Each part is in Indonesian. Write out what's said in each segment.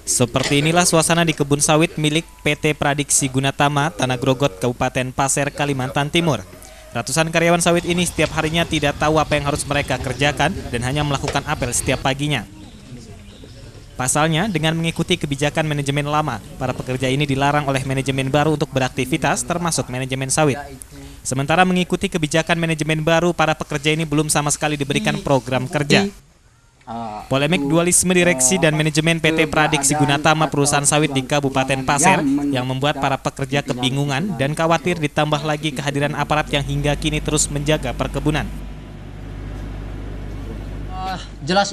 Seperti inilah suasana di kebun sawit milik PT Pradiksi Gunatama, Tanah Grogot, Kabupaten Pasir, Kalimantan Timur. Ratusan karyawan sawit ini setiap harinya tidak tahu apa yang harus mereka kerjakan dan hanya melakukan apel setiap paginya. Pasalnya, dengan mengikuti kebijakan manajemen lama, para pekerja ini dilarang oleh manajemen baru untuk beraktivitas termasuk manajemen sawit. Sementara mengikuti kebijakan manajemen baru, para pekerja ini belum sama sekali diberikan program kerja. Polemik dualisme direksi dan manajemen PT Pradiksi Gunatama perusahaan sawit di Kabupaten Pasir yang membuat para pekerja kebingungan dan khawatir, ditambah lagi kehadiran aparat yang hingga kini terus menjaga perkebunan. Jelas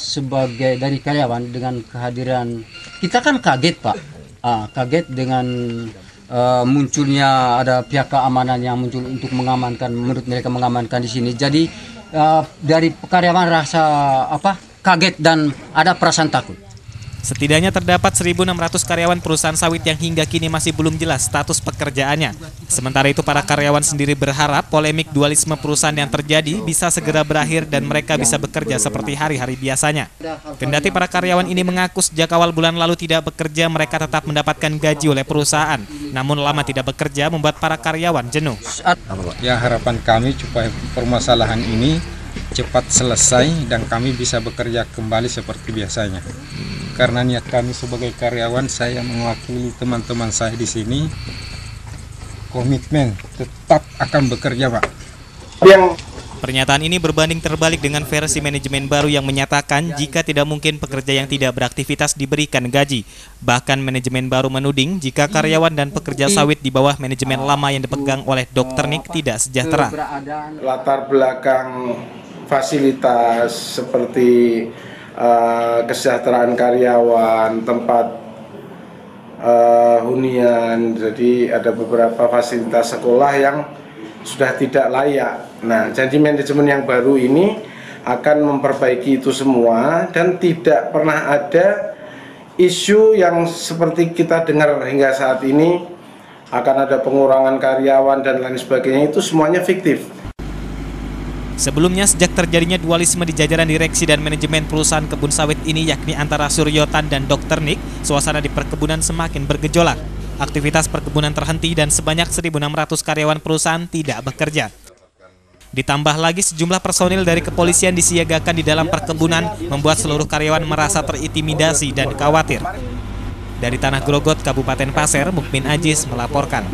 sebagai dari karyawan dengan kehadiran kita kan kaget Pak, kaget dengan munculnya ada pihak keamanan yang muncul untuk mengamankan, menurut mereka mengamankan di sini. Jadi dari karyawan rasa kaget dan ada perasaan takut. Setidaknya terdapat 1.600 karyawan perusahaan sawit yang hingga kini masih belum jelas status pekerjaannya. Sementara itu para karyawan sendiri berharap polemik dualisme perusahaan yang terjadi bisa segera berakhir dan mereka bisa bekerja seperti hari-hari biasanya. Kendati para karyawan ini mengaku sejak awal bulan lalu tidak bekerja, mereka tetap mendapatkan gaji oleh perusahaan. Namun lama tidak bekerja membuat para karyawan jenuh. Ya, harapan kami supaya permasalahan ini cepat selesai dan kami bisa bekerja kembali seperti biasanya. Karena niat kami sebagai karyawan, saya mewakili teman-teman saya di sini, komitmen tetap akan bekerja, Pak. Pernyataan ini berbanding terbalik dengan versi manajemen baru yang menyatakan jika tidak mungkin pekerja yang tidak beraktivitas diberikan gaji. Bahkan manajemen baru menuding jika karyawan dan pekerja sawit di bawah manajemen lama yang dipegang oleh Dr. Nick tidak sejahtera. Latar belakang fasilitas seperti kesejahteraan karyawan, tempat hunian, jadi ada beberapa fasilitas sekolah yang sudah tidak layak. Nah, jadi manajemen yang baru ini akan memperbaiki itu semua dan tidak pernah ada isu yang seperti kita dengar hingga saat ini akan ada pengurangan karyawan dan lain sebagainya, itu semuanya fiktif. Sebelumnya, sejak terjadinya dualisme di jajaran direksi dan manajemen perusahaan kebun sawit ini, yakni antara Suryotan dan Dr. Nick, suasana di perkebunan semakin bergejolak. Aktivitas perkebunan terhenti dan sebanyak 1.600 karyawan perusahaan tidak bekerja. Ditambah lagi sejumlah personil dari kepolisian disiagakan di dalam perkebunan, membuat seluruh karyawan merasa terintimidasi dan khawatir. Dari Tanah Grogot, Kabupaten Pasir, Mukmin Aziz melaporkan.